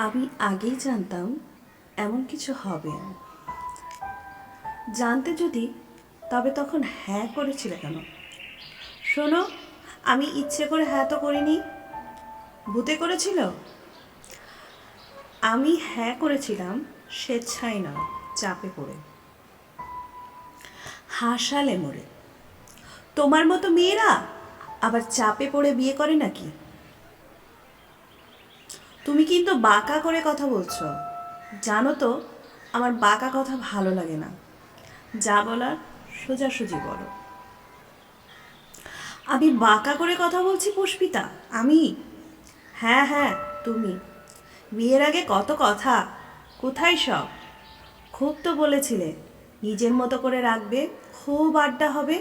আমি আগেই জানতাম এমন কিছু হবে। জানতে যদি তবে তখন হ্যাঁ করেছিলে কেন? শোনো, আমি ইচ্ছে করে হ্যাঁ তো করিনি। ভূতে করেছিল। আমি হ্যাঁ করেছিলাম স্বেচ্ছায় না, চাপে পড়ে। হাসালে মোড়ে। তোমার মতো মেয়েরা আবার চাপে পড়ে বিয়ে করে নাকি? তুমি কিন্তু বাঁকা করে কথা বলছো। জানো তো আমার বাঁকা কথা ভালো লাগে না। যা বলার সোজাসুজি বলো। আমি বাঁকা করে কথা বলছি পুষ্পিতা? আমি? হ্যাঁ হ্যাঁ, তুমি। বিয়ের আগে কত কথা, কোথায় সব? খুব তো বলেছিলে নিজের মতো করে রাখবে, খুব আড্ডা হবে,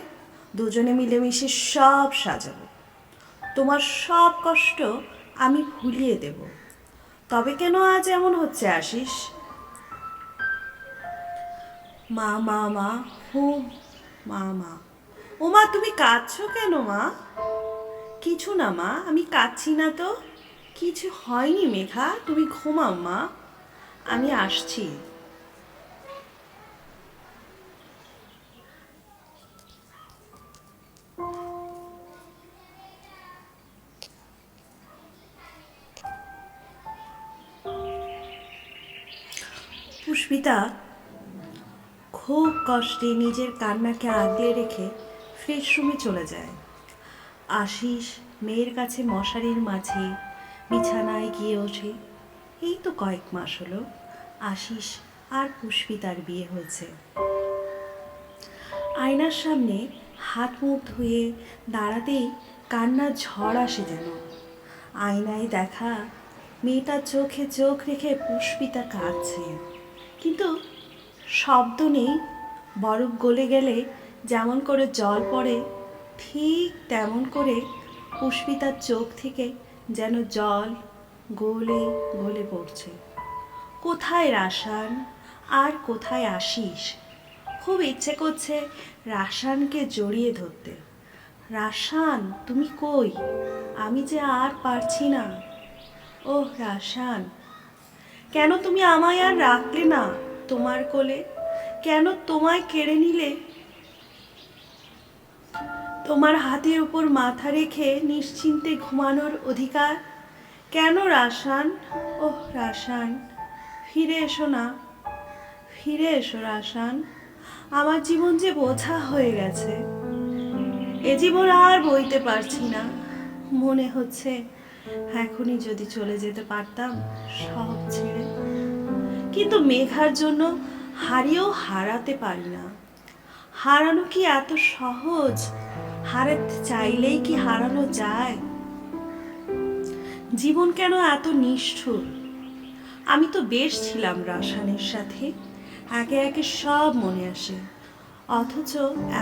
দুজনে মিলেমিশে সব সাজাবো, তোমার সব কষ্ট আমি ভুলিয়ে দেব। তবে কেন আজ এমন হচ্ছে আশিস? মা মা মা, হু, মা মা। ও মা, তুমি কাঁদছো কেন মা? কিছু না মা, আমি কাঁদছি না তো। কিছু হয়নি মেঘা, তুমি ঘুমাও মা, আমি আসছি। পুষ্পিতা খুব কষ্টে নিজের কান্নাকে আগলে রেখে ফ্রেশ রুমে চলে যায়। আশিস মেয়ের কাছে মশারির মাঝে বিছানায় গিয়ে ওঠে। এই তো কয়েক মাস হলো আশিস আর পুষ্পিতার বিয়ে হয়েছে। আয়নার সামনে হাত মুখ ধুয়ে দাঁড়াতেই কান্নার ঝড় আসে যেন। আয়নায় দেখা মেয়েটার চোখে চোখ রেখে পুষ্পিতা কাঁদছে, কিন্তু শব্দ নেই। বরফ গলে গেলে যেমন করে জল পড়ে, ঠিক তেমন করে পুষ্পিতার চোখ থেকে যেন জল গলে গলে পড়ছে। কোথায় রাসান আর কোথায় আশিস? খুব ইচ্ছে করছে রাসানকে জড়িয়ে ধরতে। রাসান, তুমি কই? আমি যে আর পারছি না। ওহ রাসান, কেন তুমি আমায় আর রাখলে না তোমার কোলে? কেন তোমায় কেড়ে নিলে তোমার হাতের উপর মাথা রেখে নিশ্চিন্তে ঘুমানোর অধিকার? কেন রাসান? ওহ রাসান, ফিরে এসো না, ফিরে এসো রাসান। আমার জীবন যে বোঝা হয়ে গেছে, এ জীবন আর বইতে পারছি না। মনে হচ্ছে এখনই যদি চলে যেতে পারতাম সব ছেড়ে। কিন্তু মেঘার জন্য হারিয়েও হারাতে পারি না। হারানো কি এত সহজ? হারাতে চাইলেই কি হারানো যায়? জীবন কেন এত নিষ্ঠুর? আমি তো বেশ ছিলাম রাসানের সাথে, একে একে সব মনে আসে। অথচ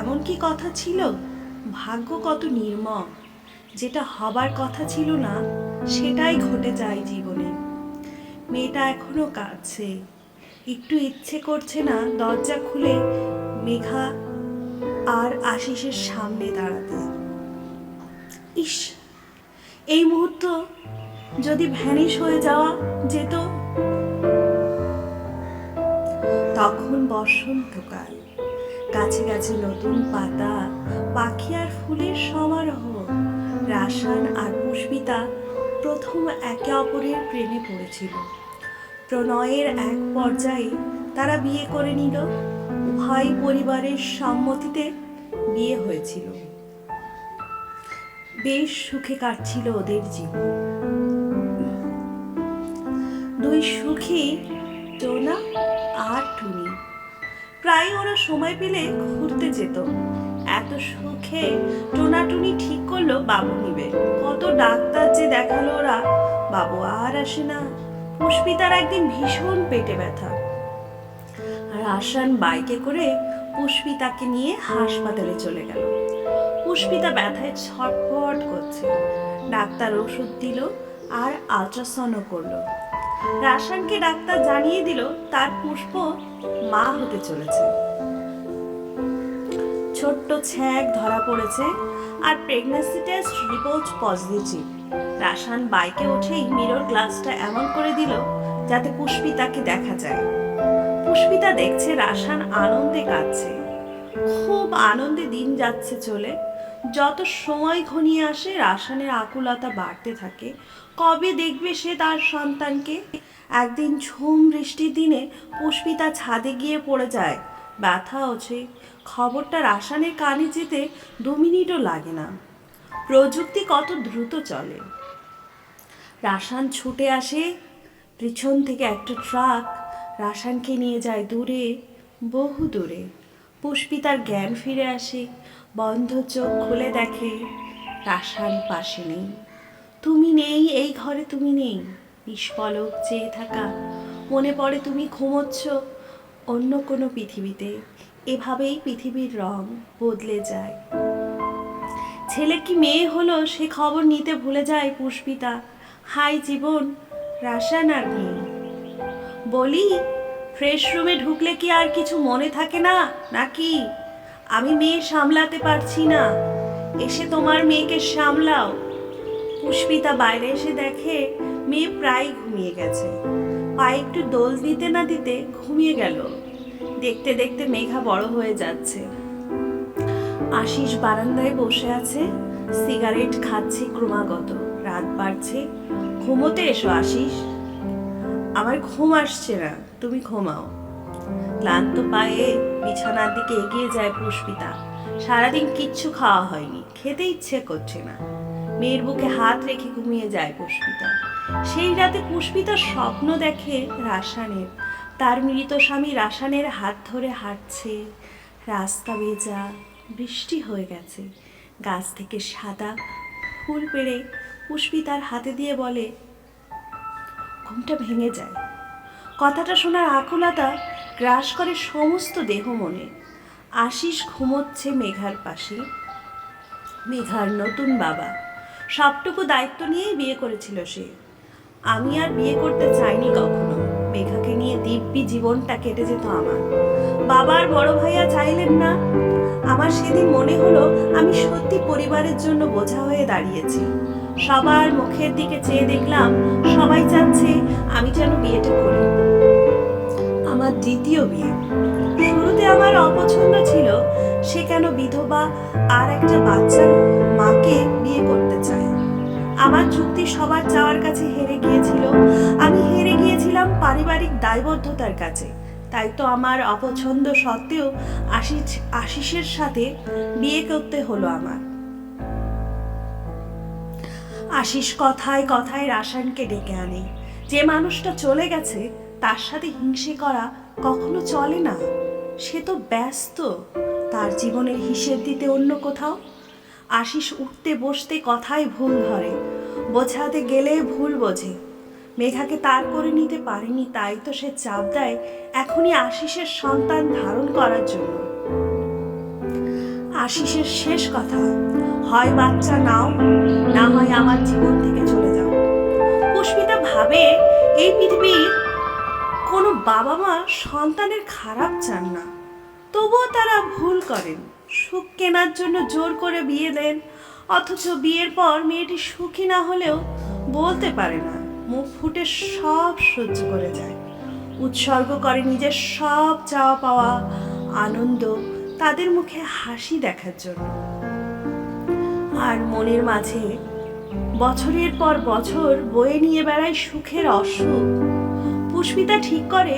এমন কি কথা ছিল? ভাগ্য কত নির্মম, যেটা হবার কথা ছিল না সেটাই ঘটে যায় জীবনে। মেয়েটা এখনো কাঁদছে, একটু ইচ্ছে করছে না দরজা খুলে মেঘা আর আশিসের সামনে দাঁড়াতে। ইস, এই মুহূর্ত যদি ভ্যানিশ হয়ে যাওয়া যেত। তখন বসন্তকাল, গাছে গাছে নতুন পাতা, পাখি আর ফুলের সমারোহ। রাসান আর পুষ্পিতা প্রথম একে অপরের প্রেমে পড়েছিল। প্রণয়ের এক পর্যায়ে তারা বিয়ে করে নিল। উভয় পরিবারের সম্মতিতে বিয়ে হয়েছিল। বেশ সুখে কাটছিল ওদের জীবন। দুই সুখী, টোনা আর টুনি। প্রায় ওরা সময় পেলে ঘুরতে যেত। এত সুখে টোনাটুনি ঠিক করলো বাবু নিবে। কত ডাক্তার যে দেখালো ওরা, বাবু আর আসে না। পুষ্পিতার একদিন ভীষণ পেটে ব্যথা। রাসান বাইকে করে পুষ্পিতাকে নিয়ে হাসপাতালে চলে গেল। পুষ্পিতা ব্যথায় ছটফট করছে। ডাক্তার ওষুধ দিল আর আল্ট্রাসাউন্ডও করলো। রাসানকে ডাক্তার জানিয়ে দিল তার পুষ্প মা হতে চলেছে। ছোট্ট ছ্যাঁক ধরা পড়েছে আর প্রেগন্যান্সি টেস্ট রিপোর্ট পজিটিভ। রাসান বাইকে উঠেই মিরর গ্লাসটা এমন করে দিল যাতে পুষ্পিতাকে দেখা যায়। পুষ্পিতা দেখছে রাসান আনন্দে কাঁদছে। খুব আনন্দে দিন যাচ্ছে চলে। যত সময় ঘনিয়ে আসে রাসানের আকুলতা বাড়তে থাকে। কবে দেখবে সে তার সন্তানকে? একদিন ঝুম বৃষ্টির দিনে পুষ্পিতা ছাদে গিয়ে পড়ে যায়, ব্যথা ওঠে। খবরটা রাসানের কানে যেতে 2 মিনিটও লাগে না। প্রযুক্তি কত দ্রুত চলে। রাসান ছুটে আসে, পিছন থেকে একটা ট্রাক রাসানকে নিয়ে যায় দূরে, বহু দূরে। পুষ্পিতার জ্ঞান ফিরে আসে, বন্ধ চোখ খুলে দেখে রাসান পাশে নেই। তুমি নেই এই ঘরে, তুমি নেই। নিষ্পলক চেয়ে থাকা, মনে পড়ে তুমি ঘুমোচ্ছ অন্য কোনো পৃথিবীতে। এভাবেই পৃথিবীর রং বদলে যায়। ছেলে কি মেয়ে হলো সে খবর নিতে ভুলে যায় পুষ্পিতা। হাই জীবন, রাসান আর নেই। বলি, ফ্রেশ রুমে ঢুকলে কি আর কিছু মনে থাকে না নাকি? আমি মেয়ে সামলাতে পারছি না, এসে তোমার মেয়েকে সামলাও। পুষ্পিতা বাইরে এসে দেখে মেয়ে প্রায় ঘুমিয়ে গেছে। পায়ে একটু দোল দিতে না দিতে ঘুমিয়ে গেল। দেখতে দেখতে মেঘা বড় হয়ে যাচ্ছে। আশিস বারান্দায় বসে আছে, সিগারেট খাচ্ছে ক্রমাগত। রাত বাড়ছে, ঘুমোতে এসো আশিস। আমার ঘুম আসছে না, তুমি ঘুমাও। ক্লান্ত পায়ে বিছানার দিকে এগিয়ে যায় পুষ্পিতা। সারাদিন কিচ্ছু খাওয়া হয়নি, খেতে ইচ্ছে করছে না। মেয়ের বুকে হাত রেখে ঘুমিয়ে যায় পুষ্পিতা। সেই রাতে পুষ্পিতা স্বপ্ন দেখে রাসানের। তার মৃত স্বামী রাসানের হাত ধরে হাঁটছে। রাস্তা ভেজা, বৃষ্টি হয়ে গেছে। গাছ থেকে সাদা ফুল পেড়ে পুষ্পিতার হাতে দিয়ে বলে, ঘুমটা ভেঙে যায়। কথাটা শোনার আকুলতা গ্রাস করে সমস্ত দেহ মনে। আশিস ঘুমোচ্ছে মেঘার পাশে। মেঘার নতুন বাবা, সবটুকু দায়িত্ব নিয়েই বিয়ে করেছিল সে। আমি আর বিয়ে করতে চাইনি কখনো। মেঘাকে নিয়ে দিব্যি জীবনটা কেটে যেত আমার। বাবার বড় ভাইয়া চাইলেন না। আমার সেদিন মনে হলো আমি সত্যি পরিবারের জন্য বোঝা হয়ে দাঁড়িয়েছি। সবার মুখের দিকে চেয়ে দেখলাম সবাই চাচ্ছে আমি যেন বিয়েটা করি। আমার দ্বিতীয় বিয়ে। শুরুতে আমার অপছন্দ ছিল সে কেন বিধবা আর একটা বাচ্চার মাকে বিয়ে করতে চায়। আমার যুক্তি সবার চাওয়ার কাছে হেরে গিয়েছিল। আমি হেরে গিয়েছিলাম পারিবারিক দায়বদ্ধতার কাছে। তাই তো আমার অপছন্দ সত্ত্বেও আশিসের সাথে বিয়ে করতে হলো আমার। আশিস কথায় কথায় রাসানকে ডেকে আনে। যে মানুষটা চলে গেছে তার সাথে হিংসে করা কখনো চলে না। সে তো ব্যস্ত তার জীবনের হিসেব দিতে অন্য কোথাও। আশিস উঠতে বসতে কথায় ভুল ধরে, বোঝাতে গেলে ভুল বোঝে। মেঘাকে তার করে নিতে পারেনি, তাই তো সে চাপ দেয় এখনই আশিসের সন্তান ধারণ করার জন্য। আশিসের শেষ কথা, হয় বাচ্চা নাও, না হয় আমার জীবন থেকে চলে যাও। পুষ্পিতা ভাবে এই পৃথিবীর কোনো বাবা মা সন্তানের খারাপ চান না, তবুও তারা ভুল করেন। সুখ কেনার জন্য জোর করে বিয়ে দেন, অথচ বিয়ের পর মেয়েটি সুখী না হলেও বলতে পারে না, মুখ ফুটে সব সহ্য করে যায়। উৎসর্গ করে নিজের সব চাওয়া পাওয়া, আনন্দ তাদের মুখে হাসি দেখার জন্য। আর মনের মাঝে বছরের পর বছর বয়ে নিয়ে বেড়ায় সুখের অসুখ। পুষ্পিতা ঠিক করে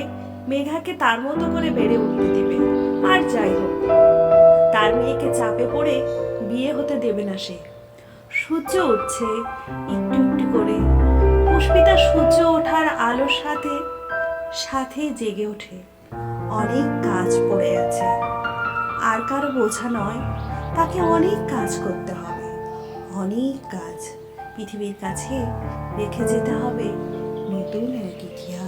মেঘাকে তার মতো করে বেড়ে উঠতে দেবে। আর যাই হোক, তার মেয়েকে চাপে পড়ে বিয়ে হতে দেবে না সে। সূর্য উঠছে একটু একটু করে। পুষ্পিতা সূর্য ওঠার আলোর সাথে সাথে জেগে ওঠে। অনেক কাজ পড়ে আছে, আর কারো বোঝা নয়, তাকে অনেক কাজ করতে হবে। অনেক কাজ পৃথিবীর কাছে রেখে যেতে হবে নতুন এক ইতিহাস।